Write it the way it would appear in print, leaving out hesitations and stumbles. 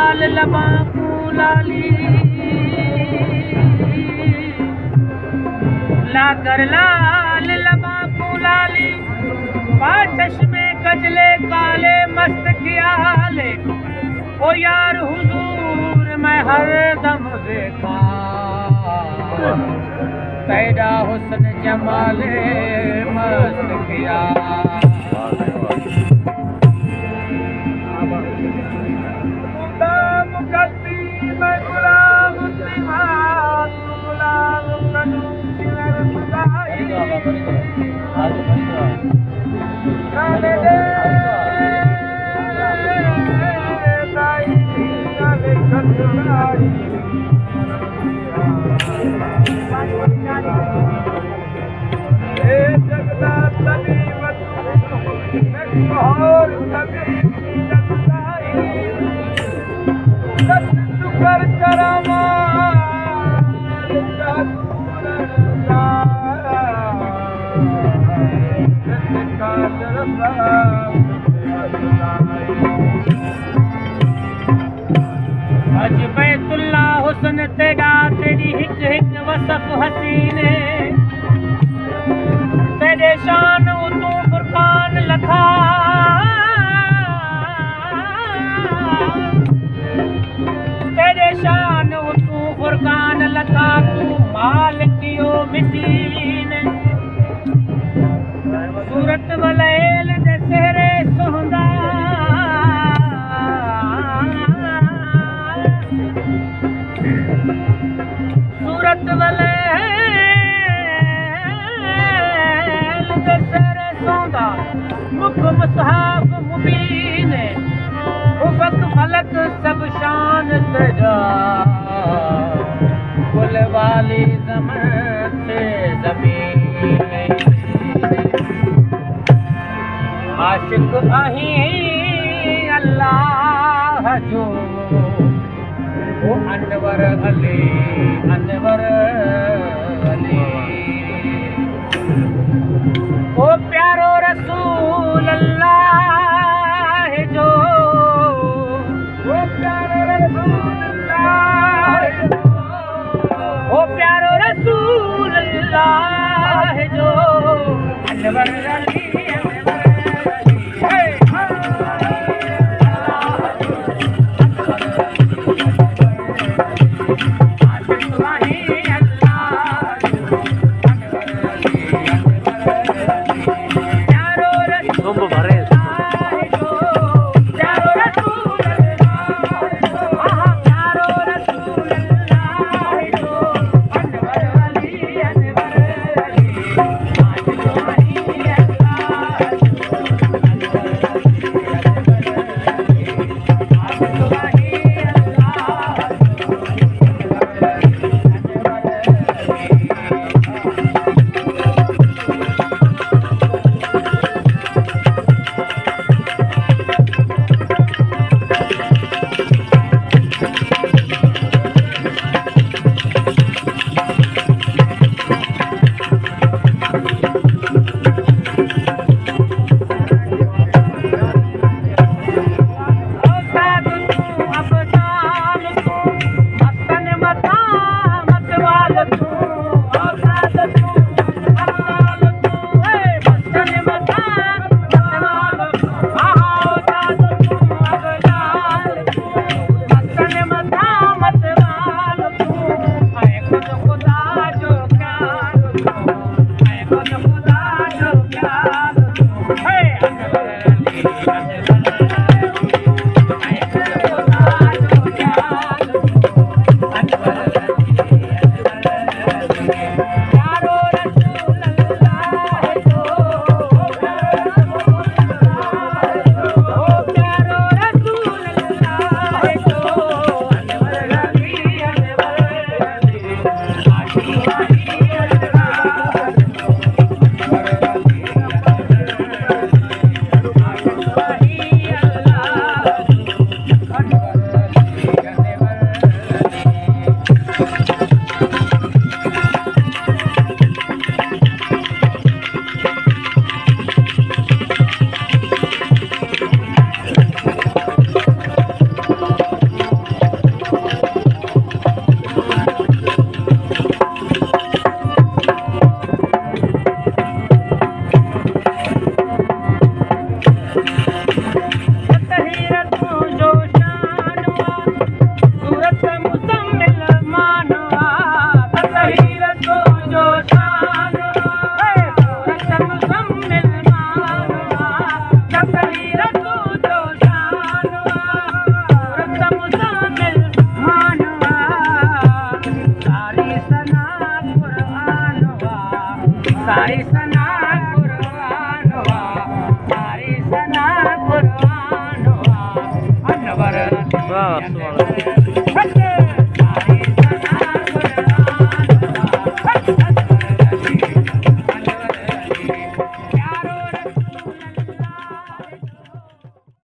लाल लबाकू लाली ला कर लाल लबाकू लाली पाचश में कजले काले मस्त ख्याले ओ यार हुजूर मैं हर दम देखा पैदा हुस्न जमाले मस्त ख्याल अज बैतुल्ला हुस्न तेरा तेरी हिक हिक वसफ हसीने तेरे शान तू फुरकान लखा तेरे शान तू फुरकान लखा तू माल कियो मिटीने सूरत वलेल दे सेहरे सोहंदा सूरत वलेल दे सेहरे सोहंदा मुख मुसहाफ मुबीन उफक फलक सब शान तेरा कुल वाली ज़मीन से ज़मीन आशिक आहीं अल्लाह जो वो अनवर अली ओ प्यारो रसूल अल्लाह जो ओ प्यारो रसूल अल्लाह ओ प्यारो रसूल अल्लाह जो अनवर अली सारी सना कुर्बान हुआ सारी सना कुर्बान हुआ अनवर